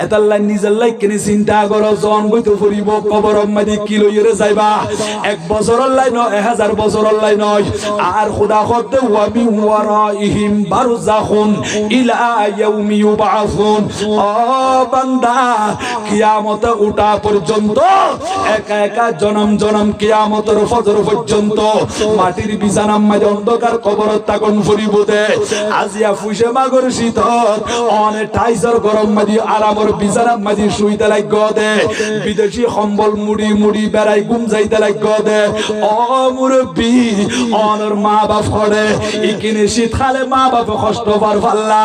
এতাল্লাই নিজের লাই কিনে চিন্তা করো জন গইতে ফুরিব কবর মাদি কি লইরে যাইবা 1 বছরের লাই নয় 1000 বছরের লাই নয় আর খোদা করতে ওয়াবি ওয়ারাইহিম বারযাখুন ইলা ইয়াউমি ইউবাসুন ও বান্দা কিয়ামতে উঠা পর্যন্ত একা একা জনম জনম কিয়ামতের ফজর পর্যন্ত মাটির বিছানার মাঝে অন্ধকার কবরত তাকন ফুরিব দে আজিয়া ফুসে মাগর শীত অনে টাইসর গরম মাঝে আরামর বিছানার মাঝে শুইতে লাগ দে বিদেশি কম্বল মুড়ি মুড়ি বেড়াই ঘুম যাইতে লাগ দে ও মুরব্বি অনর মা বাপ করে ইকিনে শীতকালে মা বাপ কষ্ট পার ফাল্লা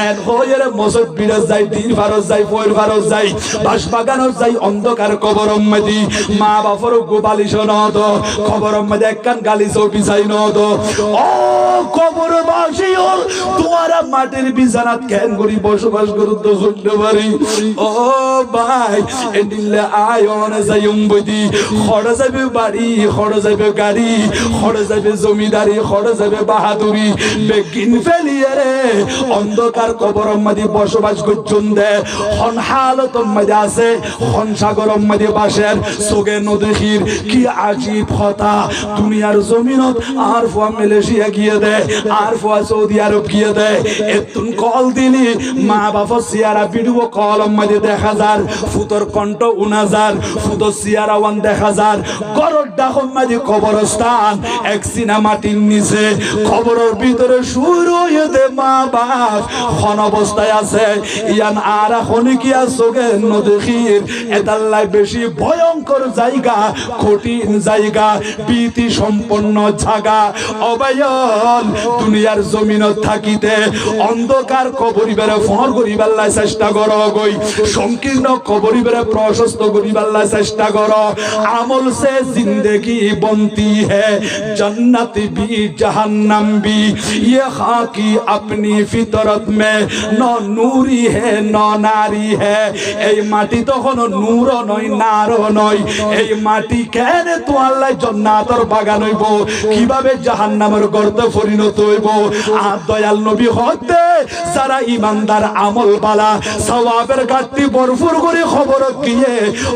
এন হইরে মসজিদ বিড়ে যাই দিন ফারজ যাই ফয়র ফারজ যাই বাস বাগানত যাই অন্ধকার কবরম মাঝে মা বাপর গোপালিশ নদ কবরম মাঝে একখান গালিছো বিছাই নদ ও কবর বাসিওর তোমারা মাটির বিছানাত কেন করি বসবাস করতে শুনতে পারি ও ভাই এদিলে আয়ন যাইম বদি খড় যাবে বাড়ি খড় যাবে গাড়ি খড় যাবে জমিদারি খড় যাবে বাহাদুরি বেগিন ফেলিয়ে রে অন্ধকার কবরম মাঝে বসবাস করছুন দে হন হালত মাঝে আছে হন সাগরম মাঝে বাসের সোগে নদীর কি আজীব কথা দুনিয়ার জমিনত আর ফুয়া মালয়েশিয়া গিয়ে দে আর ফুয়া সৌদি আরব গিয়ে দে এতুন কল দিলি মা বাবা সিয়ারা ভিডিও কলম মাঝে দেখা যার ফুতর কণ্ঠ 9000 ফুতর সিয়ারা ওয়ান দেখা যার গরর ডাকম মাঝে কবরস্থান এক সিনেমাটির নিচে খবরের ভিতরে শুরু হয়ে দে মা বাপ খন অবস্থায় আছে ইয়ান আর এখন কি আসোগে নদীর এতাল্লাই বেশি ভয়ঙ্কর জায়গা কঠিন জায়গা ভীতি সম্পন্ন জায়গা অবায়ন দুনিয়ার জমিনত থাকিতে অন্ধকার কবরিবেরে ফর করিবার লাই চেষ্টা কর গই সংকীর্ণ কবরিবেরে প্রশস্ত করিবার লাই চেষ্টা কর আমল সে জিंदगी बनती है जन्नत भी जहन्नम भी ये खाकी अपनी फितरत में न नूरी है न नारी है এই মাটি তখন নূর নয় নারো নয় এই মাটি কেন তো আল্লাহ জান্নাতের বাগান হইব কিভাবে জাহান্নামের গর্তে পরিণত হইব আর দয়াল নবী হতে যারা ইমানদার আমল বালা সওয়াবের ঘাটতি ভরপুর করে খবর দিয়ে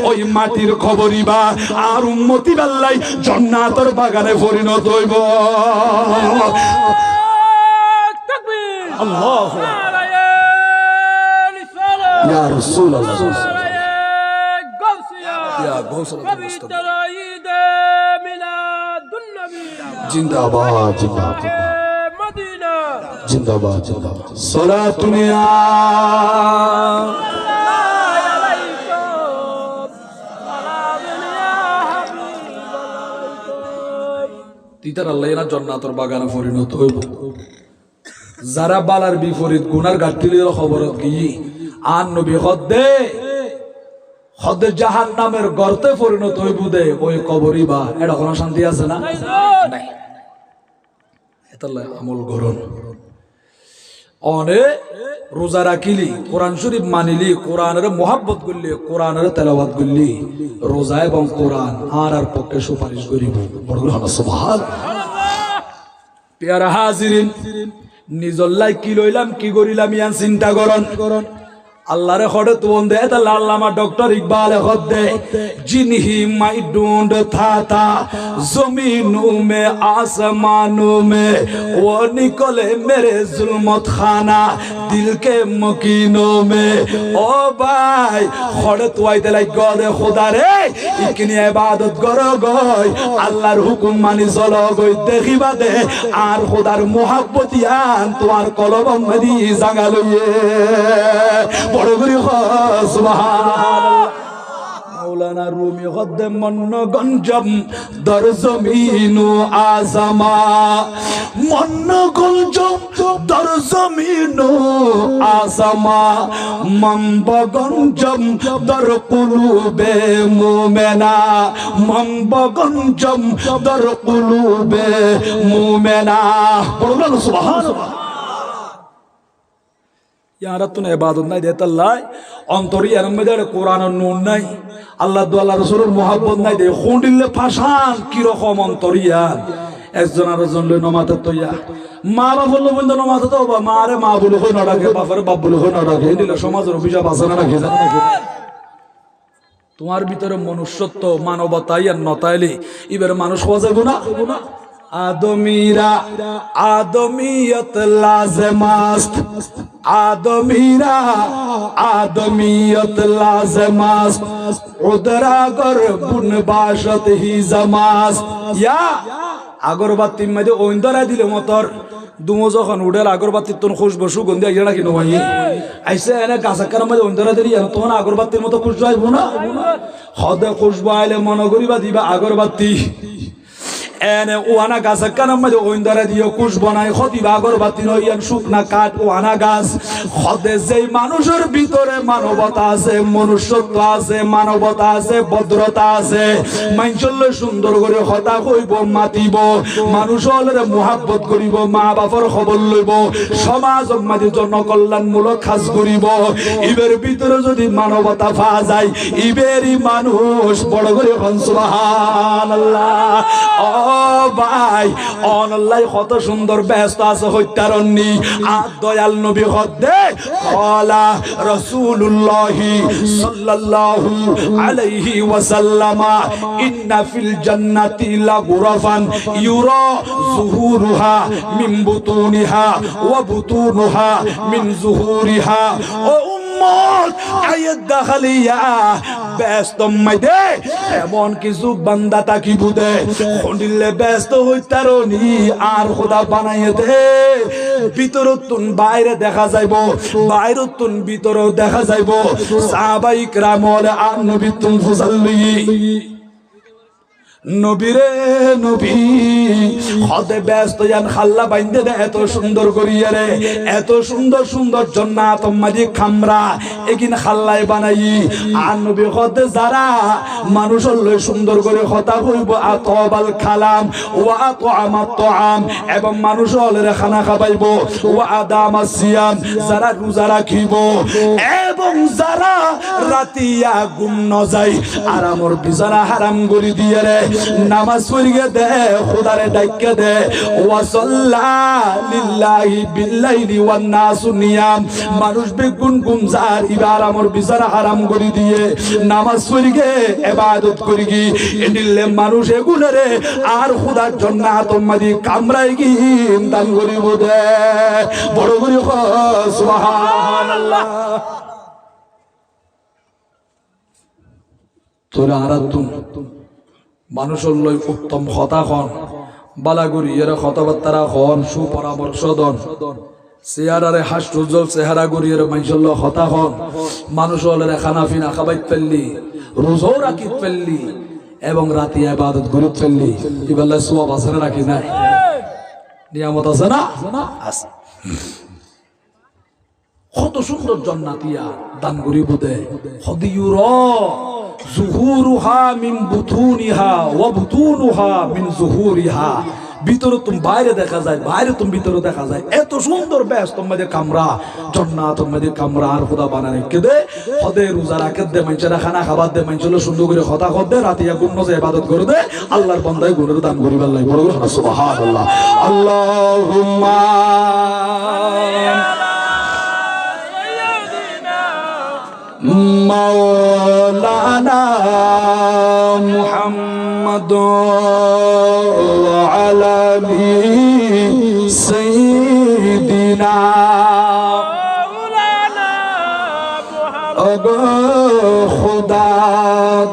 ওই মাটির খবরিবা আর উম্মতি আল্লাহ জান্নাতের বাগানে পরিণত হইব তাকবীর আল্লাহু ইয়া রাসূলুল্লাহ ইয়া গৌসুল জিন্দাবাদ জিন্দাবাদ মদিনা জিন্দাবাদ জিন্দাবাদ সালাতুন ইয়া তিতার আল্লাহ না জান্নাতের বাগানে পরিণত হইব যারা বালার বিপরীত গুনার ঘাটতির খবরত গিয়ে আর নবী হদে জাহান্নামের গর্তে পরিণত হইব দে ওই কবরই বা এটা কোনো শান্তি আছে না নাই এতাল্লাহ আমল গরন অনে রোজা রাখিলি কোরআন শরীফ মানিলি কোরআনের মোহাব্বত করলি কোরআনের তেলাওয়াত করলি রোজা এবং কোরআন আর পক্ষে সুপারিশ করিব বড় সুবহানাল্লাহ পেয়ারা হাজিরিন নিজল্লাই কি লইলাম কি করিলাম ইয়ান চিন্তা করন আল্লাহরে খড়ে তো দে তাহলে আল্লামা ডক্টর ইকবাল খদ্দে जिन्ही मैं ढूंढ था जमीनों में आसमानों में वो निकले मेरे जुल्मत खाना दिल के मकीनों में ओ भाई खड़े तो आई दिलाई गदे खुदा रे इकनी इबादत करो गई আল্লাহর হুকুম মানি চলো গই দেখিবা দে আর খোদার মোহাব্বতিয়ান তোমার কলব মদি জাগা লইয়ে বড় করে সুবহানাল্লাহ মৌলানা রুমি খদ্দে মন্ন গঞ্জম দর জমিনু আজমা মন্ন গঞ্জম দর জমিনু আজমা মম্ব গঞ্জম দর কুলুবে মুমেনা মম্ব গঞ্জম দর কুলুবে মুমেনা বলুন সুবহানাল্লাহ ইয়ারা তুনে ইবাদত নাই দেতাল্লাহ অন্তরি এর মধ্যে কোরআনের নূর নাই আল্লাহ দু আল্লাহ রাসূলের মুহাব্বত নাই দে খুঁডিলে ফাশান কি রকম অন্তরিয়া একজন আর একজন লই নমাতে তৈয়া মা বাপ বললো বন্ধু নমাতে তো মা রে মা বলে হই না ডাকে বাপরে বাপ বলে হই না ডাকে দিলে সমাজের অভিশাপ আছে না রাখে জানা তোমার ভিতরে মনুষ্যত্ব মানবতাই আর নতাইলে এবার মানুষ হওয়া যাবে না আদমিরা আদমিয়ত লাজমাস্ত আদমিরা আদমিয়ত লাজমাস্ত উদরাগর বুনবাশত হি জামাস ইয়া আগরবাতি মধ্যে ওইন্দরা দিলে মতর দুমো যখন উডের আগরবাতির তোর খুশবো সুগন্ধি আইয়া নাকি নয় আইসে এনে গাছাকার মধ্যে ওইন্দরা দিলি তখন আগরবাতির মতো খুশবো আইবো না হদে খুশবো আইলে মনে করিবা দিবা আগরবাতি এনে ওয়ানা গাছ কানার মধ্যে ওইন্দরা দিয়ে কুশ বনায় খদি আগরবাতি নইয়ান শুকনা কাঠ ওয়ানা গাছ খদে যেই মানুষের ভিতরে মানবতা আছে মনুষ্যত্ব আছে মানবতা আছে ভদ্রতা আছে মাইনচল্লে সুন্দর করে হতা হইব মাতিব মানুষ হলে মুহাব্বত করিব মা বাপর খবর লইব সমাজ মাঝে জনকল্যাণমূলক কাজ করিব ইবের ভিতরে যদি মানবতা পাওয়া যায় ইবেরই মানুষ বড় করে সুবহানাল্লাহ ভাই অনলাই কত সুন্দর ব্যস্ত আছে হত্যারণ্যি আর দয়াল নবী হদ্দে কলা রাসূলুল্লাহি সাল্লাল্লাহু আলাইহি ওয়াসাল্লাম ইন্না ফিল জান্নাতি লাগুরাফান ইউরা যুহুরুহা মিন বুতুনিহা ওয়া বুতুনুহা মিন যুহুরিহা ও ব্যস্ত মাইদে এমন কিছু বান্দা তাকি বুদে খন্ডিলে ব্যস্ত হইতারনি আর খোদা বানাইয়ে দে ভিতরতুন বাইরে দেখা যাইব বাইরতুন ভিতরেও দেখা যাইব সাহাবায়ে কিরাম আর নবী তুম ফুসাল্লি নবীরে নবী হদে ব্যস্ত জান খাল্লা বাইন্দে দে এত সুন্দর করিয়া রে এত সুন্দর সুন্দর জান্নাত মাঝে খামরা একিন খাল্লাই বানাই আর নবী হদে যারা মানুষ লই সুন্দর করে কথা হইব আতবাল খালাম ওয়া আতআমাত তাআম এবং মানুষ হলে খানা খাবাইব ওয়া আদামাস সিয়াম যারা রোজা রাখিব এবং যারা রাতিয়া ঘুম ন যায় আরামর বিছানা হারাম করে দিয়ে রে নামাজ পড়িয়ে দে খোদারে ডাইকে দে ওয়া সাল্লা লিল্লাহি বিল্লাইলি ওয়ান নাসু নিয়াম মানুষ বেগুন গুমজার ইবার আমর বিছানা হারাম করে দিয়ে নামাজ পড়িয়ে ইবাদত করিগি এদিলে মানুষ এগুনরে আর খোদার জান্নাত মাদি কামরাই কি দান করিব দে বড় করে সুবহানাল্লাহ তোরা আরাতুন মানুষের লই উত্তম কথা হন বালাগুড়ি এর কথাবার্তা হন সুপরামর্শ দন চেহারারে হাস্য উজ্জ্বল চেহারা গড়িয়ে মানুষের লই কথা হন মানুষ হলে খানা ফিনা খাবাই ফেললি রোজও রাখি ফেললি এবং রাতে ইবাদত করে ফেললি ইবাল্লা সওয়াব আছে না রাখি নাই নিয়ামত আছে না আছে কত সুন্দর জান্নাতিয়া দান করিব দে খদিয়ুরা যুহুরুহা মিন বুতুনিহা ওয়া বুতুনুহা মিন যুহুরিহা ভিতরে তুমি বাইরে দেখা যায় বাইরে তুমি ভিতরে দেখা যায় এত সুন্দর ব্যস্ত মধ্যে কামরা জান্নাত মধ্যে কামরা আর খোদা বানায় কেদে খদে রোজা রাখে দে মানুষেরা খানা খাবার দে মানুষের সুন্দর করে কথা কর দে রাতে গুণ যে ইবাদত করে দে আল্লাহর বান্দায় গুণের দান করিব আল্লাহ বড় সুবহানাল্লাহ আল্লাহুম্মা مولانا محمد وعلى سيدنا مولانا محمد خدا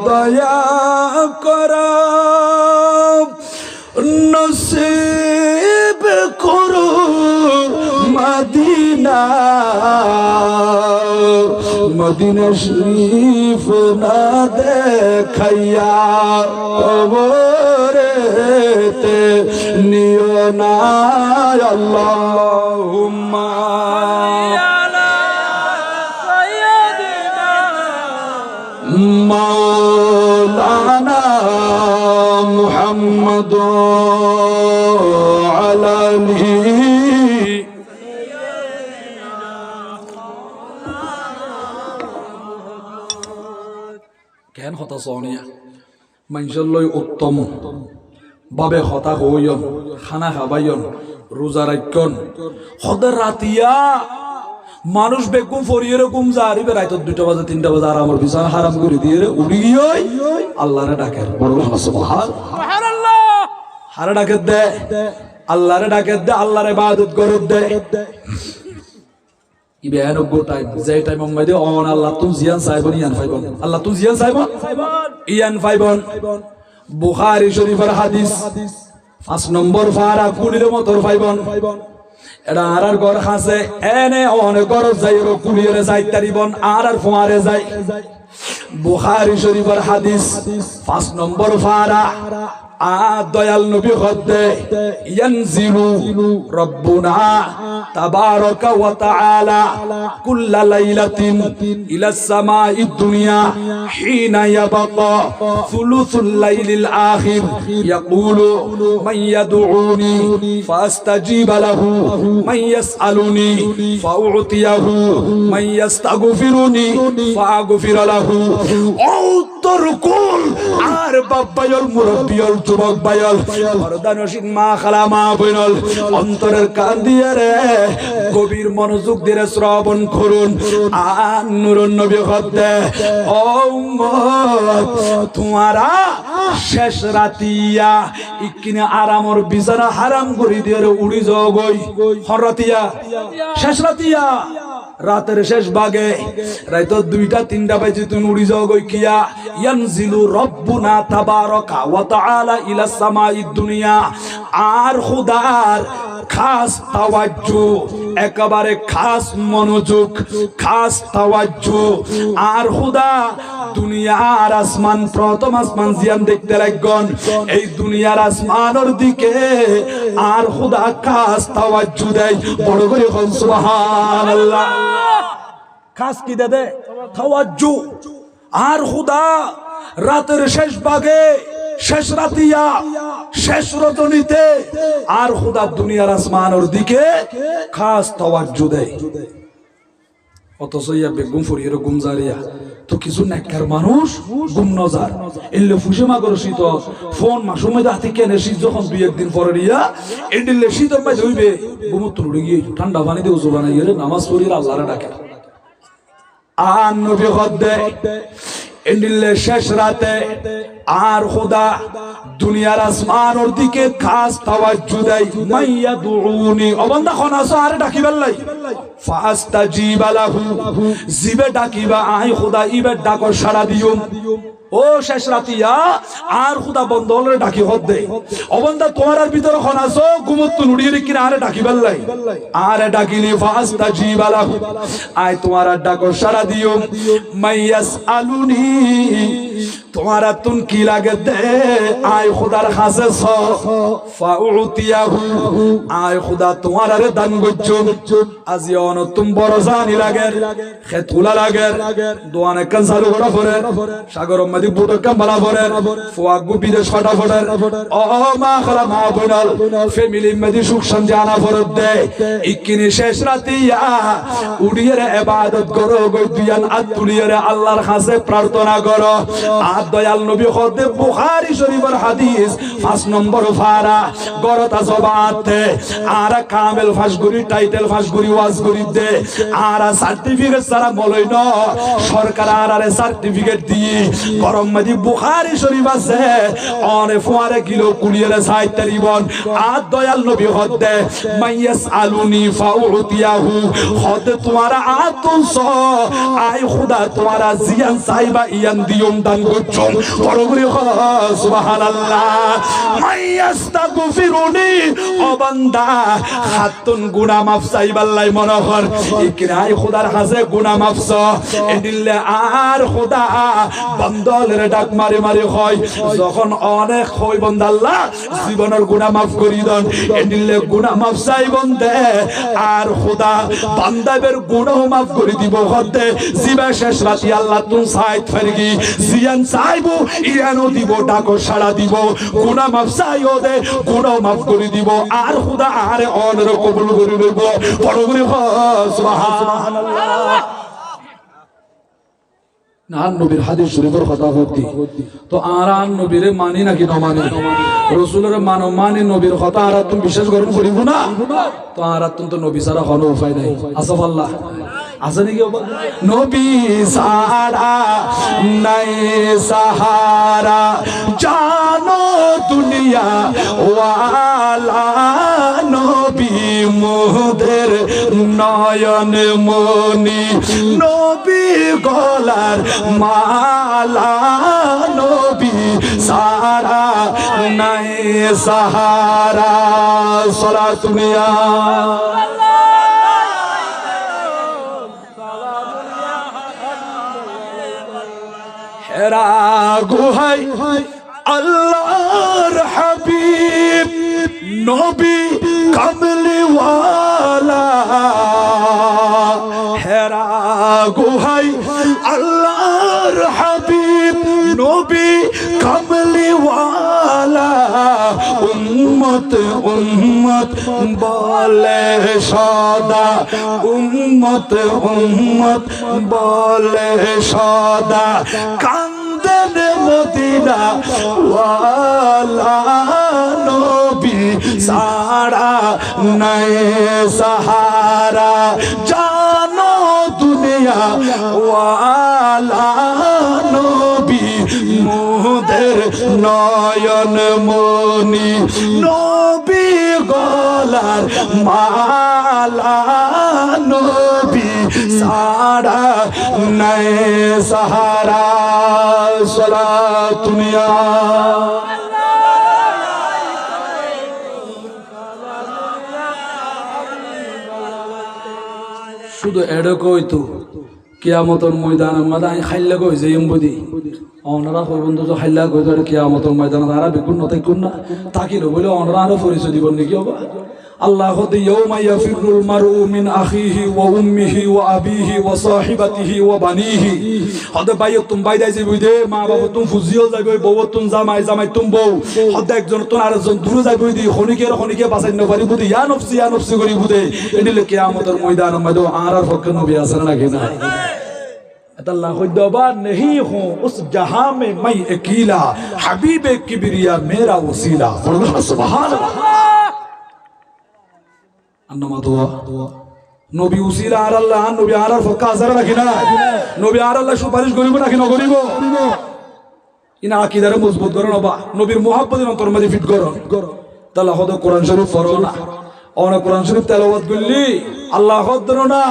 দয়া করো নসিব করো মদিনা মদিনা শরীফ না দেখাইয়া কবরেতে নিও না আল্লাহুম্মা আলা সাইয়্যিদিনা মাওলানা মুহাম্মদ আলা জ্ঞান হতা সোনিয়া মানুষের লই উত্তম বাবে হতা হইয়ন খানা খাবাইয়ন রোজা রাখন হদের রাতিয়া মানুষ বেগুম ফরিয়ে ঘুম যা আরিবে রাইত 2টা বাজে 3টা বাজে আর আমার বিছানা হারাম করে দিয়ে উড়ি গিয়ে আল্লাহরে ডাকে বড় সুবহানাল্লাহ হারে ডাকে দে আল্লাহরে ডাকে দে আল্লাহর ইবাদত করে দে ইবেন গোটাই যে টাইম মধ্যে অন আল্লাহ তুই জিয়ান সাইবন ইয়ান ফাইবন আল্লাহ তুই জিয়ান সাইবন ইয়ান ফাইবন বুখারী শরীফের হাদিস 5 নম্বর ফারা কুলির মতর ফাইবন এটা আর ঘর খাসে এনে অনেক ঘর যাই কুলিরে যাই তারিবন আর ফোয়ারে যাই বুখারী শরীফের হাদিস 5 নম্বর ফারা দয়াল নবী হদে ইয়ানজিলু রব্বুনা তাবারাকা ওয়া তাআলা কুল্লা লাইলাতিন ইলাস সামাঈদ দুনিয়া হিনা ইয়াবাকা সুলুসুল লাইলিল আখির ইয়াকুলু মান ইয়াদউনি ফাস্তাজিবা লাহু মান ইয়াসআলুনি ফাউতিয়াহু মান ইয়াস্তাগফিরুনি ফাগফির লাহু উত্তর কুল আর বাব্বায়ল মুরব্বিয়ল যুবক বায়ল পর্দানসীন মা খালা মা বইনল অন্তরের কান দিয়ে রে গভীর মনোযোগ দিয়ে শ্রবণ করুন আর নূরুন নবী হতে ও উম্মত তোমারা শেষ রাতিয়া ইকিনে আরামর বিছানা হারাম করে দিয়ে উড়ি যাও গই হরাতিয়া শেষ রাতিয়া রাতের শেষ ভাগে রাত 2টা 3টা বাজে তুমি উড়ি যাও গই কিয়া ইয়ানজিলু রব্বুনা তাবারাকা ওয়া তাআলা ইলা সামাঈদ দুনিয়া আর খুদার খাস তাওয়াজ্জু একেবারে খাস মনোযোগ খাস তাওয়াজ্জু আর খুদা দুনিয়া আর আসমান প্রথম আসমান জিয়ান দেখতে লাগন এই দুনিয়ার আসমানের দিকে আর খুদা খাস তাওয়াজ্জু দেয় বড় করে বল সুবহানাল্লাহ খাস কি দে তাওয়াজ্জু আর খুদা রাতের শেষ ভাগে শেষ রাতিয়া শেষ রজনীতে আর খুদা দুনিয়ার আসমানের দিকে খাস তাওয়াজ্জু দেয় অথচ ইয়া বেগুম ফরিয়ে ঘুম জারিয়া তো কিছু নেককার মানুষ ঘুম নজার এলে ফুসে মাগর শীত ফোন মাসুমে হাতে কেনে শীত যখন 2-1 দিন পরে রিয়া এডিলে শীতের মাঝে হইবে ঘুমত তুলে গিয়ে ঠান্ডা পানি দিয়ে উজু বানাই নামাজ পড়ি আল্লাহরে ডাকে আর নবী হদে এন্ডিলে শেষ রাতে আর খুদা দুনিয়ার আসমানের দিকে খাস তাওয়াজ্জু দেয় মাইয়া দুউনি অবন্দা খনাসো আরে ডাকিবার লাই ফাস্তাজিবা লাহু জিবে ডাকিবা আই খুদা ইবে ডাকো সাড়া দিও ও শেষ রাতিয়া আর খুদা বন্ধলে ডাকি হদে অবন্দা তোমার ভিতর খনাসো ঘুমত নুড়িয়ে কিনা আরে ডাকিবার লাই আরে ডাকিলি ফাস্তাজিবা লাহু আই তোমার ডাকো সাড়া দিও মাইয়াস আলুনি তোমারা তুন কি লাগে দে আয় খুদার কাছে ফাউতিয়াহু আয় খুদা তোমার আরে দান গজ্জু আজি অন তুম বড় জানি লাগে খেতুলা লাগে দোয়ানে কান চালু করা পরে সাগর মাদি বুটো কামলা পরে ফুয়াগু বিদেশ ফাটা পড়ে ও মা খালা মা বনাল ফ্যামিলি মাদি সুখ শান্তি আনা পড়ে দে ইকিনি শেষ রাতিয়া উড়িয়ে রে ইবাদত করো গই দুয়ান আতুলিয়ে রে আল্লাহর কাছে প্রার্থনা করো আর দয়াল নবী হদে বুখারী শরীফের হাদিস 5 নম্বর ফারা গরতা জবাতে আর কামেল ফাসগুরি টাইটেল ফাসগুরি ওয়াজগুরি দে আর সার্টিফিকেট সারা বলই ন সরকার আর সার্টিফিকেট দি গরম মাদি বুখারী শরীফ আছে অনে ফুয়ারে কিলো কুলিয়ে সাইতারিবন আর দয়াল নবী হদে মাইয়াস আলুনি ফাউতিয়াহু হদে তোমারা আতুস আই খুদা তোমারা জিয়ান সাইবা ইয়ান দিয়ম দান করছম পরগুরি সুবহানাল্লাহ মাইয়াস্তাগফিরুনি ও বান্দা খাতুন গুনাহ মাফ চাইবাল্লাই মনোহর ইকরাই খোদার কাছে গুনাহ মাফ চ এদিলে আর খোদা বান্দালের ডাক মারি মারি হয় যখন অনেক হয় বান্দা আল্লাহ জীবনের গুনাহ মাফ করি দেন এদিলে গুনাহ মাফ চাইবন দে আর খোদা বান্দাবের গুনাহ মাফ করে দিব হতে জিবা শেষ রাতি আল্লাহ তুম সাইত ফরগি জিয়ান চাইবো ইয়ানো দিব ডাকো সাড়া দিব গুনাহ মাফ চাইও দে গুনাহ মাফ করে দিব আর খোদা আরে অনর কবুল করে নেব বড় করে সুবহানাল্লাহ না নবীর হাদিস শরীফের কথা বলতি তো আর নবীরে মানি নাকি না মানি রাসূলের মানি নবীর কথা আর তুমি বিশ্বাস করুন করিব না তো আর তুমি তো নবী ছাড়া কোনো উপায় নাই আসফ আল্লাহ আছে নাকি নবী ছাড়া নাই সাহারা জানো দুনিয়া ওয়ালা নবী মোদের নয়ন মনি নবী গলার মালা নবী সারা নাই সাহারা সালাত দুনিয়া হেরা গুহাই আল্লাহর হাবিব নবী কামলিওয়ালা হেরা গুহাই আল্লাহর হাবিব নবী কামলিওয়ালা উম্মত উম্মত বলে সদা উম্মত উম্মত বলে সদা কান্দেন মদিনা ওয়ালা নবী সারা নাই সাহারা জানো দুনিয়া ওয়ালা নবী মোদের নয়ন মনি নবী গলার মালা নবী সারা নাই সাহারা সালাত দুনিয়া শুধু এডো কইতো কিয়ামতের ময়দান মাদাই খাইলা কই যে এমবদি অনরা বন্ধু তো খাইলা কই ধরে কিয়ামতের ময়দান তারা বেকুন নতাই কোন না তাকিলো বলে অনরা আরো পরিচয় দিব নাকি বাবা আল্লাহ হতে ইয়াউমা ইয়াফিরুল মারউ মিন আখিহি ওয়া উম্মিহি ওয়া আবিহি ওয়া সাহিবাতিহি ওয়া বানিহি হদে বাইয় তুম বাইদাই যাইবই দে মা বাবা তুম ফুজিও যাইবই বউ তুম জামাই জামাই তুম বউ হদে একজন তুন আরেকজন দূরে যাইবই দি খনিকে বাঁচাই ন পারি বুদি ইয়া নফসি করি বুদে এদিলে কিয়ামতের ময়দান ময়দো আর পক্ষে নবী আছে নাকি না अल्लाह खुदा नहीं हूँ उस जहां में मैं अकेला हबीब किबरिया मेरा वसीला सुभान अल्लाह নবী উসিলা আর আল্লাহ নবী আর ফকা আসার রাখি না নবী আর আল্লাহ সুপারিশ করিব নাকি না করিব ইনা আকীদারে মজবুত করো নবা নবীর মুহাব্বতের অন্তর মধ্যে ফিট করো তাহলে হদ কোরআন শরীফ পড়ো না অন কোরআন শরীফ তেলাওয়াত করলি আল্লাহ হদরো না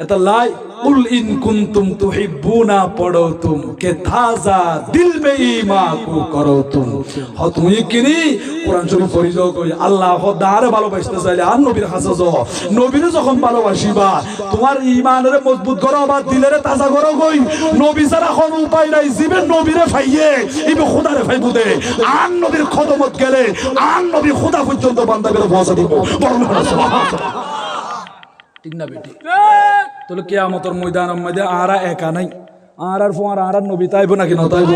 এটা লাই কুল ইন কুনতুম তুহিব্বুনা পড়ো তুম কে তাজা দিল মে ঈমান কো করো তুম হ তুমি কিনি কোরআন শরীফ পড়ি যাও কই আল্লাহ খোদারে ভালোবাসতে চাইলে আর নবীর কাছে যাও নবীরে যখন ভালোবাসিবা তোমার ঈমানের মজবুত করো বা দিলের তাজা করো কই নবী ছাড়া কোন উপায় নাই জীবন নবীরে ফাইয়ে ইবে খোদারে ফাইবু দে আর নবীর খদমত গেলে আর নবী খোদা পর্যন্ত বান্দা করে পৌঁছে দিব বর্ণনা সুবহানাল্লাহ ঠিক না বেটি তাহলে কিয়ামতের ময়দানের মধ্যে আরা একা নাই আর ফোয়ার আর নবী তাইব নাকি না তাইব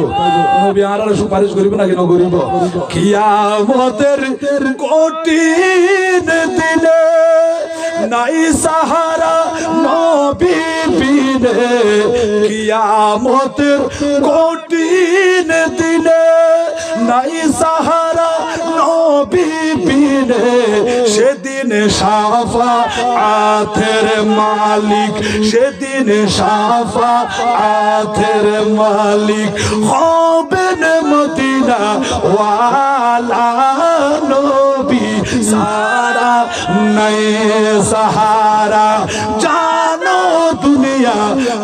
নবী আর সুপারিশ করিব নাকি না করিব কিয়ামতের কঠিন দিনে নাই সাহারা নবী বিনে কিয়ামতের কঠিন দিনে নাই সাহারা নবী বিনে সেদিন শাফাআতের মালিক সেদিন শাফাআতের মালিক হবেন মদিনা ওয়ালা নবী সারা নাই সাহারা জানো দুনিয়া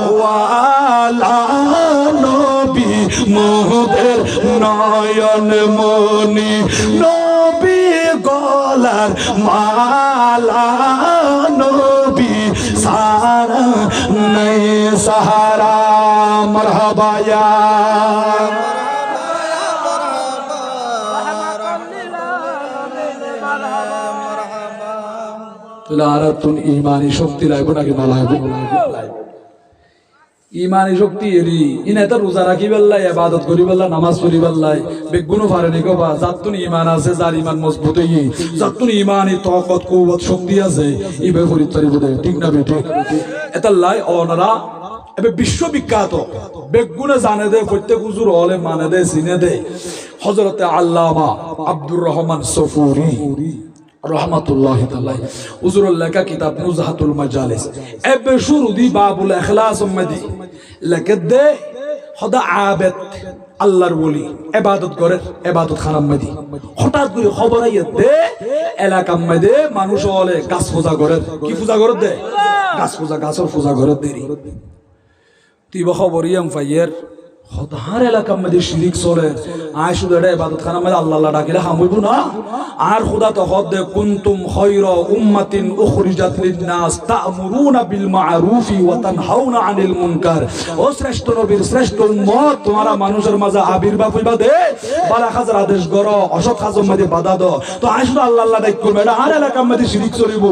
ওয়ালা নবী মোদের নয়ন মনি নবী গলার মালা নবী সারা নাই সাহারা মারহাবা ইয়া লারাতুন ঈমানি শক্তি লাগবে নাকি না লাগবে ঈমানি শক্তি এরি ইনা তো রোজা রাখি বেল্লাই ইবাদত করি বেল্লাই নামাজ পড়ি বেল্লাই বেগুনো পারে নি কবা জাতুন ঈমান আছে যার ঈমান মজবুত হই জাতুন ঈমানি তাকত কুওয়াত শক্তি আছে ইবে ফরিদ তরি বলে ঠিক না বেটি এটা লাই অনরা এবে বিশ্ববিখ্যাত বেগুনে জানে দে প্রত্যেক হুজুর হলে মানে দে চিনে দে হযরতে আল্লামা আব্দুর রহমান সফুরি রহমাতুল্লাহি তাআলা হুজুরের লেখা কিতাব নুজহাতুল মাজালিস এবে শুরু দি বাবুল ইখলাস উম্মদি লেখে দে খোদা আবেদ আল্লাহর ওলি ইবাদত করে ইবাদত খানার মধ্যে হঠাৎ করে খবর আইয়ে দে এলাকার মধ্যে মানুষ হলে গাছ পূজা করে কি পূজা করে দে গাছ পূজা গাছের পূজা করে দেরি তুই খবর ইয়াম ফাইয়ের খোদার এলাকার মধ্যে শিরিক চলে আয় শুধু এটা ইবাদত খানার মধ্যে আল্লাহ আল্লাহ ডাকিলে হামইব না আর খোদা তো হদ দে কুনতুম খায়রা উম্মাতিন উখরিজাত লিন-নাস তা'মুরুনা বিল মা'রুফি ওয়া তানহাউনা আনিল মুনকার ও শ্রেষ্ঠ নবীর শ্রেষ্ঠ উম্মত তোমারা মানুষের মাঝে আবির্ভাব হইবা দে বালা কাজের আদেশ করো অসৎ কাজের মধ্যে বাধা দাও তো আয় শুধু আল্লাহ আল্লাহ ডাক করবে এটা আর এলাকার মধ্যে শিরিক চলিব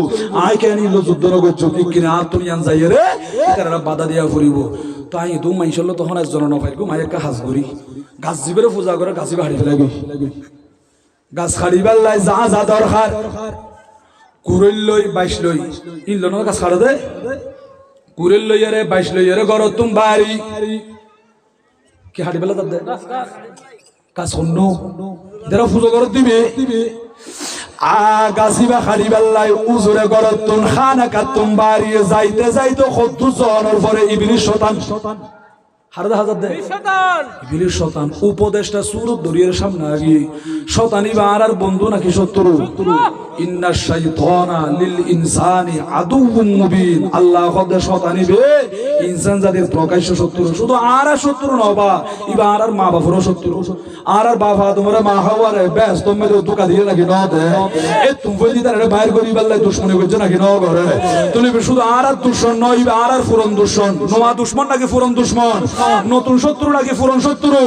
আয় কেন ইলো যুদ্ধ নগর চকি কিনা আর তুমি আন যাইয়ে রে এরা বাধা দিয়া ফুরিব তাই দু মাইশল তখন একজন নফাইল গো মাই একটা হাজ করি গাছ জীবের পূজা করে গাছি বাড়ি ফেলে গই গাছ খাড়িবার লাই যা যা দরকার কুড়িল লই 22 লই ইল ন গাছ খাড়া দে কুড়িল লই আরে 22 লই আরে ঘর তুম বাড়ি কি হাড়ি বেলা দে গাছ অন্য যারা পূজা করে দিবে গাছিবা খাড়িবার লাই উজুরে ঘর তুম খানা কাতুম বাড়ি যাইতে যাইতে কত জনের পরে ইবলিস শয়তান শতান উপদেশটা সুরত দরিয়ার সামনে আগিয়ে শতানি বা আর বন্ধু নাকি শত্রু ইন্না শাইতানা লিল ইনসানি আদুউম মুবিন আল্লাহ কদে শতানি বে ইনসান জাতির প্রকাশ্য শত্রু শুধু আর শত্রু নবা ইবা আর মা বাবারও শত্রু আর বাবা তোমরা মা হওয়ারে বেশ তুমি তো ধোকা দিয়ে নাকি ন দে এ তুমি দি তারে বাইর করি বললে দুশমনি করছে নাকি ন করে তুমি শুধু আর দুশমন নয় ইবা আর ফুরন দুশমন নোয়া দুশমন নাকি ফুরন দুশমন নতুন শত্রু নাকি ফুরন শত্রু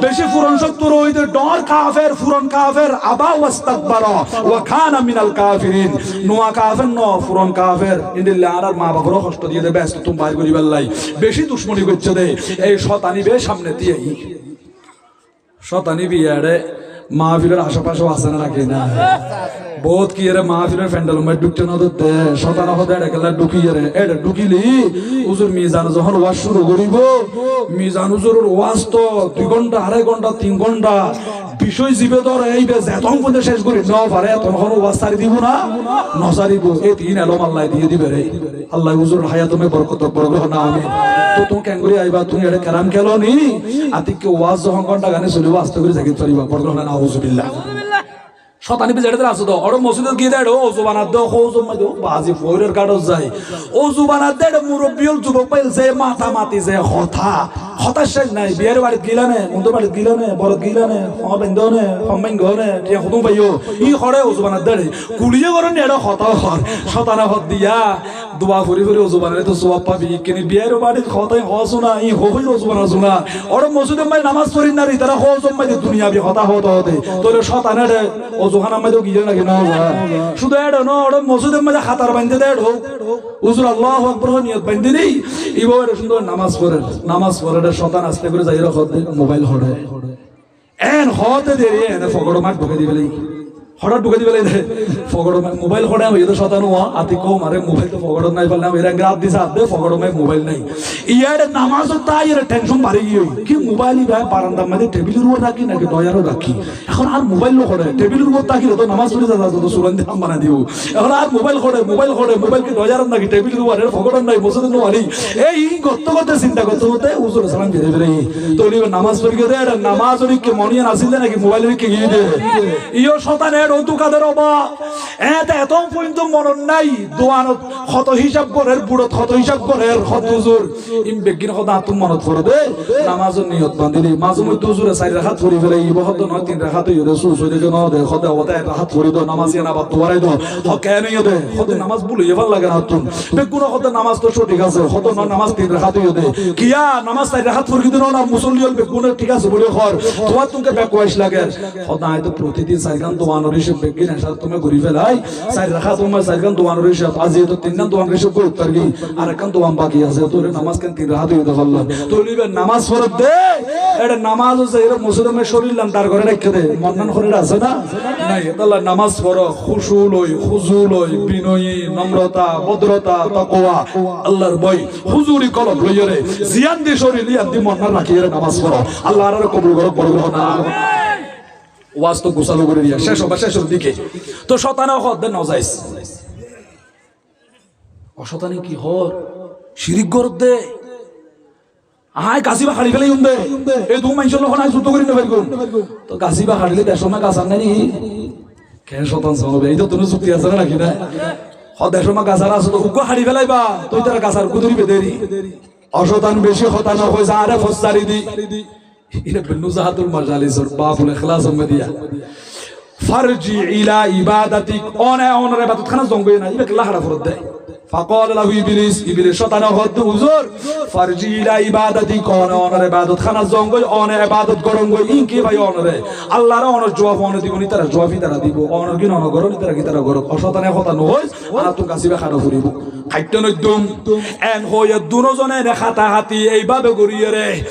বেশি ফুরন শত্রু ওই যে ডর কাফের ফুরন কাফের আবা ওয়াস্তাকবারা ওয়া কানা মিনাল কাফিরিন নোয়া কাফের ন ফুরন কাফের ইন্দিল্লা আর মা বাবারও কষ্ট দিয়ে দে ব্যস্ত তুমি বাইর করি বললাই বেশি দুশমনি করছে দে এই শতানি বে সামনে দিয়ে শতানি বিয়ারে মাহফিলের আশেপাশে আছে না নাকি না বহুত কি রে মাহফিলের প্যান্ডেল মে ঢুকতে না দে শতানা হদে একেলা ঢুকি রে এটা ঢুকিলি হুজুর মিজান যখন ওয়াজ শুরু করিব মিজান হুজুরের ওয়াজ তো 2 ঘন্টা 2.5 ঘন্টা 3 ঘন্টা বিষয় জীবে ধরে এই বে যেতন পর্যন্ত শেষ করি ন পারে তখন ওয়াজ সারি দিব না নসারিব এই তিন আলম আল্লাহ দিয়ে দিবে রে আল্লাহ হুজুর হায়াতমে বরকত বরকত না আমি তো তুমি কেন করি আইবা তুমি এটা কারাম খেলো নি আতিকে ওয়াজ যখন ঘন্টা গানে চলিব আস্তে করে জাগিত পারিবা বরকত না আউযুবিল্লাহ শতানি বিজেড়ে আছে তো ওর মসজিদে গিয়ে দেড় ও জুবানাত দো খোজম মে দো বাজি ফয়রের কাটস যায় ও জুবানাত দেড় মুরব্বিল যুবক পাইল যে মাথা মাতি যে হতাশ নাই বিয়ের বাড়ি গিলানে মন্দির বাড়ি গিলানে বড় গিলানে হবেন্দনে হমেঙ্গনে টিয়া খুদুম পাইও ই খরে ও জুবানাত দেড় কুলিয়ে গরন এড় হতা হর শতানা হদ দিয়া দোয়া করি করি ও জুবানারে তো সওয়াব পাবি কিনি বিয়ের বাড়ি খতাই হসুনা ই হই ও জুবানা শুনা ওর মসজিদে মাই নামাজ পড়ি না রি তারা খোজম মে দুনিয়া বি হতা হতে তোরে শতানারে ও জোহানা মে তো গিয়ে নাকি না শুধু এড় ন ওর মসজিদের মধ্যে খাতার বাঁধতে দেড় হুজুর আল্লাহু আকবার নিয়ত বাঁধতে নেই এইভাবে সুন্দর নামাজ পড়ে শতান আস্তে করে যাই রাখত মোবাইল হড়ে এন হতে দেরি এনে ফগড় মাঠ ঢুকে দিবে হঠাৎ ঢুকে দিবে ফগড় মোবাইল হড়ে আমি তো শতান হওয়া আতি কম আরে মোবাইল তো ফগড় নাই পারলাম এরা রাত দিছে আদে ফগড় মাই মোবাইল নাই ইয়ার নামাজ তাই এর টেনশন বাড়ি গিয়ে কি মোবাইলই ভাই বারান্দার মধ্যে টেবিলের উপর রাখি নাকি দয়ারও রাখি এখন আর মোবাইল হড়ে টেবিলের উপর রাখি তো নামাজ পড়ে যা তো সুরন্দি হাম বানা দিও এখন আর মোবাইল মোবাইল কি দয়ার নাকি টেবিলের উপর এর ফগড় নাই মসজিদে নওয়ালি এই করতে চিন্তা করতে হুজুর সালাম দিয়ে দেবে তো নামাজ পড়ে দে এটা নামাজ ওই কি মনিয়া আসিল নাকি মোবাইলের কি গিয়ে দে ইও শতান এর ও দুকাদের অবা এত এত পর্যন্ত মরণ নাই দোয়ানত কত হিসাব করে বুড়ত কত হিসাব করে কত হুজুর ইম বেগিন কত আতুম মনত করে দে নামাজের নিয়ত বাঁধিলি মাঝে মধ্যে হুজুরে 4 রাকাত পড়ি ফেলে ই বহুত নয় 3 রাকাত হই রাসূল সইদে কেন দে কত ওটা রাকাত পড়ি দাও নামাজ না বাদ দোয়ারাই দাও হ কেন ইয়ে দে কত নামাজ ভুল ইয়ে ভাল লাগে না তুম বেগুন কত নামাজ তো সঠিক আছে কত নামাজ 3 রাকাত হই দে কিয়া নামাজ 4 রাকাত পড়ি দিন না মুসল্লি হল বেগুন ঠিক আছে বলে খর তোমার তুমি বেকওয়াইশ লাগে খোদা আয় তো প্রতিদিন 4 গান দোয়া নরি রিসব বেগিন এসা তুমি ঘুরি ফেলাই চার রাখা তোমার চারখান দোয়ান রিসব আজি তো তিন দোয়ান রিসব করে উত্তর গি আর একখান দোয়ান বাকি আছে তোর নামাজ কেন তিন রাত হইতে পারলাম তুলিবে নামাজ ফরত দে এটা নামাজ হচ্ছে এর মুসলমানের শরীর লাম তার ঘরে রেখে দে মন্নান করে আছে না নাই তাহলে নামাজ পড়ো খুশু লই হুজু লই বিনয়ী নম্রতা ভদ্রতা তাকওয়া আল্লাহর ভয় হুজুরি কলব লইরে জিয়ান দি শরীর লিয়ান দি মন্নান রাখিয়ে নামাজ পড়ো আল্লাহর আর কবুল করো বড় না ওয়াজ তো গোসালো করে দিয়া শেষ হবে শেষের দিকে তো শতানা হদ না যাইস অশতানি কি হর শিরিক গর দে আয় গাছিবা হাড়ি ফেলাই উন্দে এই দু মাইনছল লোক নাই যুদ্ধ করি না ফেলগুন তো গাছিবা হাড়িলে দেড়শো মা গাছ আন নাই কেন শতান হবে এই তো তুমি চুক্তি আছে না নাকি না দেড়শো মা গাছার আছে তো উগ্র হাড়ি ফেলাইবা তুই তারা গাছার কুদুরি বেদেরি অশতান বেশি হতানা হয়েছে আরে ফসারি দি এটা বেনুজাহাতুল মাজালিসর বাবুল ইখলাস মদিয়া ফারজি ইলা ইবাদাতিক অনে অনরে বাত খানা জঙ্গই না ইবে লাহড়া ফরদ দেয় فقال له ابلیس شیطان خود حضور فرجی الى عبادتی کون آنر عبادت خانه زنگوی آن عبادت گرنگوی این کی بای آنره الله را آنر جواب آنر دیگونی تر جوابی تر دیگو آنر گین آنر گرونی تر کی تر گرد شیطان خود نهویز آن تو کسی به خانه فریبو خیلی ندم ان هوی دونو زنه نخاطه هاتی ای باب گریره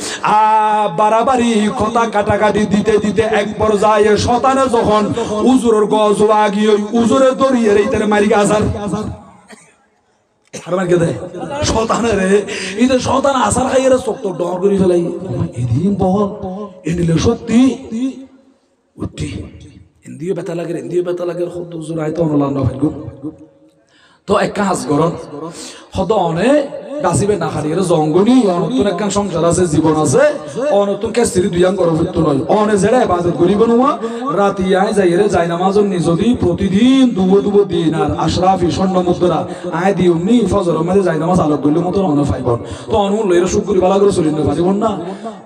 برابری خطا کتا کتی دیده دیده یک بار زای شیطان زخون حضور گازو آگیوی حضور دوریره ایتر ماری گازر হারমান কে দেয় শয়তানে রে এই যে শয়তান আসার খাইরে চোখ তো ডর করে ফেলাই এদিন বল এনিলে সত্যি উঠি ইন্দিও ব্যথা লাগে খুদ হুজুর আইতো আল্লাহ না ভাগো তো এক কাজ করন হদ অনে গাছিবে না খারিয়ে জঙ্গনি অনতুন একখান সংসার আছে জীবন আছে অনতুন কেসরি দুইয়াং করফিত নয় অনে জেড়ে ইবাদত করিব না রাতি আই যাইরে যাই নামাজন নিজদি প্রতিদিন দুবো দিন আর আশরাফি স্বর্ণ মুদ্রা আই দিউনি ফজর মধ্যে যাই নামাজ আলোক করলে মত অন ফাইবন তো অনু লইরা শুকরি বালা করে চলিন পারিব না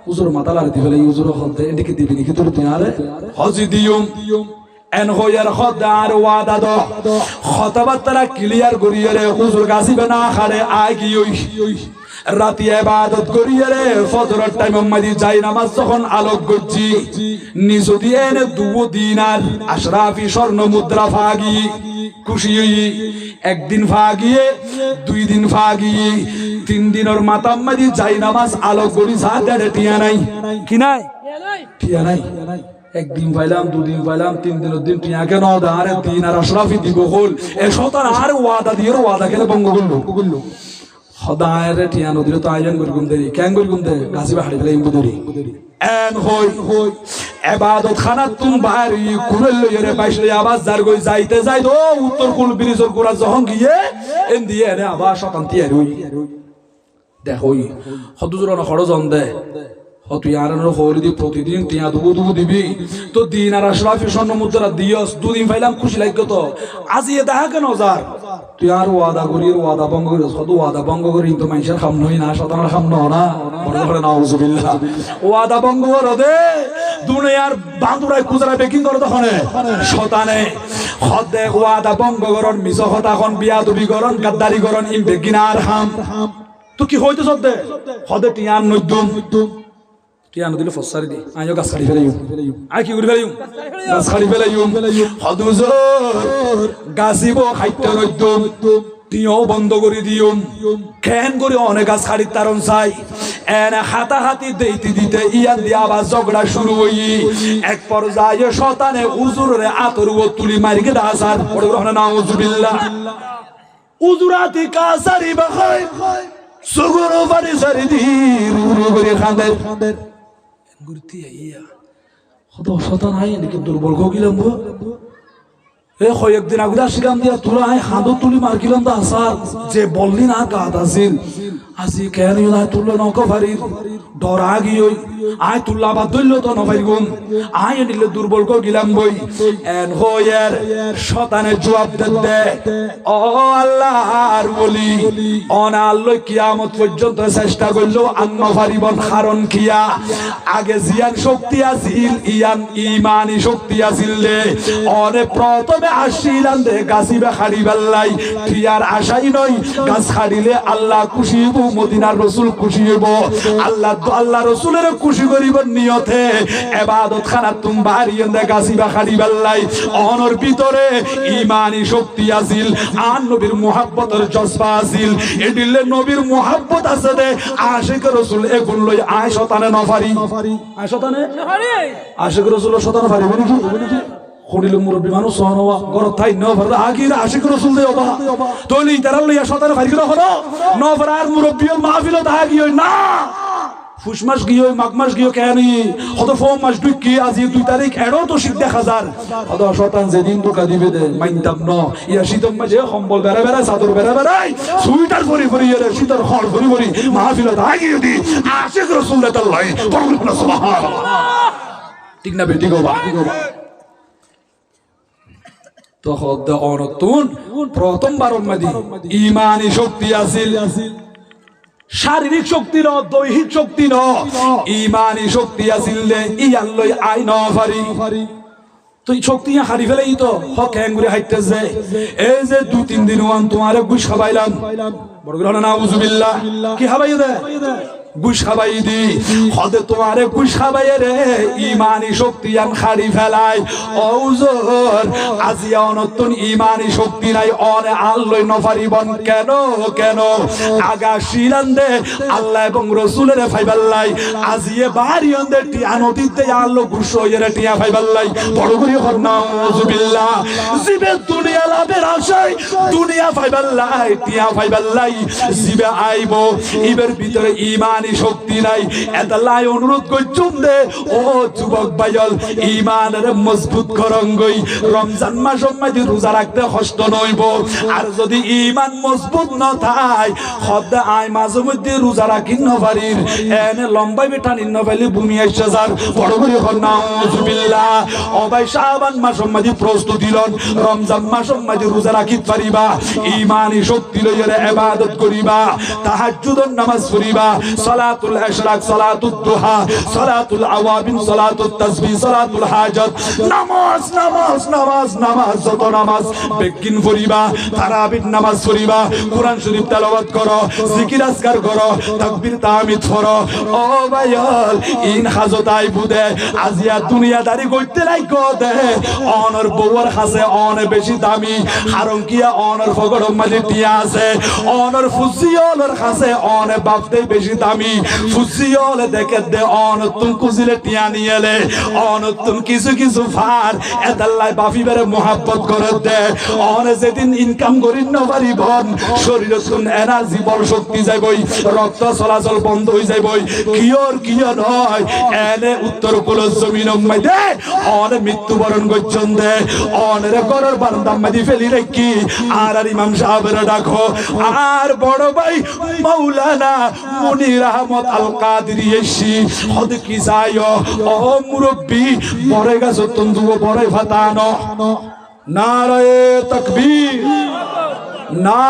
হুজুর মাথা লাগাতে ফেলে হুজুর হতে এদিকে দিবি নাকি তোর তিনারে হজি দিউম এন হইয়ার খদার ওয়াদা দ খতবা তারা ক্লিয়ার করিয়ে রে হুজুর গাছিবে না খারে আই কি ওই রাতি ইবাদত করিয়ে রে ফজরের টাইম মাদি যাই নামাজ যখন আলোক গজ্জি নিজ দিয়ে নে দুও দিনার আশরাফি স্বর্ণ মুদ্রা ফাগি খুশি একদিন ফাগিয়ে দুই দিন ফাগিয়ে তিন দিনের মাতাম মাদি যাই নামাজ আলোক করি সাথে টিয়া নাই কি নাই টিয়া নাই একদিন পাইলাম দুদিন পাইলাম তিন দিনের দিন টিয়া কেন আরে দিন আর আশরাফি দিব হল এ শতান আর ওয়াদা দিয়ে ওয়াদা কেন ভঙ্গ করলো সদায় রে টিয়া নদীর তো আয়োজন করি গুম দেরি কেন করি গুম দে গাছি বাহারি ফেলে ইম্বু দেরি এন হই ইবাদত খানা তুম বাড়ি কুরল লইরে বাইশলে আবাস জার গই যাইতে যাই তো উত্তর কুল ব্রিজের গোড়া যখন গিয়ে এন দিয়ে রে আবার শতান টিয়া রই দেখই হদুজুর না খরজন দে তুই আর হরি প্রতিদিন টিয়া দুবু দিবি তো দিন আর আশরাফি স্বর্ণ মুদ্রা দিয়স দুদিন পাইলাম খুশি লাগতো তো আজি এ দেখা কেন যার তুই আর ওয়াদা করি ওয়াদা ভঙ্গ করি শুধু ওয়াদা ভঙ্গ করি তো মানুষের খাম নই না শতানের খাম না নাউজুবিল্লাহ ওয়াদা ভঙ্গ করে দে দুনিয়ার বান্দুরাই কুজরা বেকিং করে তখন শতানে খদে ওয়াদা ভঙ্গ করন মিছ কথা খন বিয়া দুবি করন গাদ্দারি করন ইম বেগিনার খাম তো কি হইতো সব দে খদে টিয়ান নইদুম টিয়া নদীলে ফসারি দি আইও গাছ খাড়ি ফেলাইম আই কি করে ফেলাইম গাছ খাড়ি ফেলাইম হদুজর গাছিব খাইতে নইদুম টিয়াও বন্ধ করে দিউম কেন করে অনেক গাছ খাড়ি তারন চাই এনে হাতাহাতি দেইতে দিতে ইয়ান দিয়া আবার ঝগড়া শুরু হই এক পর্যায়ে শয়তানে হুজুরে আতরু তুলি মারিকে দাসার পড়ে রহনা নাউজুবিল্লাহ উজুরাতি কাসারি বাখাই সুগুরু বাড়ি সারি দি রুরু করে খান্দের গুরতি আইয়া কত শতান আই নাকি দুর্বল গিলাম এ কয়েকদিন আগুদা শিলাম দিয়া তুলা আই হাঁদো তুলি মার গিলাম দা আসার যে বললি না গাত আসিল আজি কেন ইলা তুললো নক ফারি ডরা গিয়ই আই তুল্লা বাদ দইল তো নফারি গুম আই দিলে দুর্বল গিলাম বই এন হয়ার শতানের জবাব দে ও আল্লাহর ওলি অনা আল্লাহ কিয়ামত পর্যন্ত চেষ্টা করলো আন্ন ফারিবন কারণ কিয়া আগে জিয়ান শক্তি আছিল ইয়ান ঈমানি শক্তি আছিল রে অরে প্রথমে আসিলাম দে গাছিবে খাড়ি বেল্লাই ঠিয়ার আশাই নয় গাছ খাড়িলে আল্লাহ খুশি হইব মদিনার রসুল খুশি হইব আল্লাহ রসুলের খুশি করিবার নিয়তে ইবাদত খানা তুম বাড়িয়ে দে গাছিবে খাড়ি বেল্লাই অনর ভিতরে ইমানি শক্তি আছিল আর নবীর মুহাব্বতের জজবা আছিল এডিলে নবীর মুহাব্বত আছে দে আশিক রসুল এগুন লই আয় শতানে নফারি আয় শতানে আশিক রসুল শতানে ফারি বলি কি খড়িল মুরব্বী মানুষ সহনওয়া গরত থাই নফার আগির আশিক রসুল দে অবা তলি তারা লইয়া শতানে ফারি করে হলো নফার আর মুরব্বী মাহফিলত আগি হই না ফুস মাস গিয়ে মাঘ মাস গিয়ে কেন কত ফোম মাস দুই কি আজি 2 তারিখ এড়ো তো শীত দেখা যার কত শতান যেদিন দোকা দিবে দে মাইন্দাম ন ইয়া শীতম মাঝে কম্বল বেড়া বেড়া চাদর বেড়া বেড়াই সুইটার পরি পরি এর শীতর খড় পরি পরি মাহফিলত আগিয়ে দি আশিক রাসূলুল্লাহ তাআলা সুবহানাল্লাহ ঠিক না বেটি গো বা তো খদ অনতুন প্রথমবার উম্মতি ঈমানি শক্তি আছিল শারীরিক শক্তি ন দৈহিক শক্তি ন ইমানি শক্তি আছিল ইয়ান লই আই ন ফারি তুই শক্তি হারি ফেলেই তো হক হ্যাঙ্গুরে হাইতেছে এই যে 2-3 দিন ওয়ান তোমারে গুশ খাবাইলাম বড় করে না নাউজুবিল্লাহ কি খাবাই দে গুশ খাবাই দি খদে তোমারে গুশ খাবাই রে ইমানি শক্তি আন খাড়ি ফেলাই ওজোর আজিয়া অনতুন ইমানি শক্তি নাই অনে আল্লাহ নফারিবন কেন কেন আগা শিলান্দে আল্লাহ এবং রাসূলের ফাইবাল্লাই আজিয়ে বাড়িয়ন্দে টিয়া নদীতে আল্লাহ গুশ হইরে টিয়া ফাইবাল্লাই বড় করে হর নাউজুবিল্লাহ জিবে দুনিয়া লাভের আশায় দুনিয়া ফাইবাল্লাই টিয়া ফাইবাল্লাই জিবে আইবো ইবের ভিতরে ইমান শক্তি নাই এতলাই অনুরোধ করছুম দে ও যুবক ভাইল ইমানের মজবুত করঙ্গই রমজান মাস মধ্যে রোজা রাখতে কষ্ট নইব আর যদি ইমান মজবুত ন থাই খদ আই মাঝে মধ্যে রোজা রাখি ন পারির এনে লম্বাই বেটানি ন পাইলে ভূমি আইছে যার বড় করে হর নাউজুবিল্লাহ ও ভাই শাবান মাস মধ্যে প্রস্তুতি লন রমজান মাস মধ্যে রোজা রাখি পারিবা ইমানি শক্তি লইরে ইবাদত করিবা তাহাজ্জুদের নামাজ পড়িবা সালাতুল ইশরাক সালাতুদ দুহা সালাতুল আওয়াবিন সালাতুত তাসবিহ সালাতুল হাজাত নামাজ নামাজ নামাজ নামাজ যত নামাজ বেকিন পড়িবা তারাবির নামাজ পড়িবা কোরআন শরীফ তেলাওয়াত করো জিকির আজকার করো তাকবীর তাহমিদ পড়ো ও ভাইল ইন হাজতাই বুদে আজিয়া দুনিয়াদারি করতে লাইগো দে অনর বউর কাছে অনে বেশি দামি কারণ কিয়া অনর ফগড় মাঝে টিয়া আছে অনর ফুজিয়লের কাছে অনে বাপতে বেশি দামি ফুজিয়লে দেখে দে অনতুন কুজিলে টিয়া নিয়েলে অনতুন কিছু কিছু ফার এদাল্লাই বাফি বেরে মোহাব্বত করে দে অনে যেদিন ইনকাম করি ন পারিবন শরীরতুন এনার্জি বল শক্তি যাইবই রক্ত চলাচল বন্ধ হই যাইবই কিয়র কিয়র হয় এনে উত্তর কুল জমিন মধ্যে অনে মৃত্যুবরণ করছন দে অনেরে করর বারান্দা মধ্যে ফেলি রেখি আর ইমাম সাহেবের ডাকো আর বড় ভাই মাওলানা মুনির আহমদ আল কাদেরী এসি হদ কি যায় ও মুরব্বি বড় গাছ তন্দু বড় ফাতানো নারায়ে তাকবীর না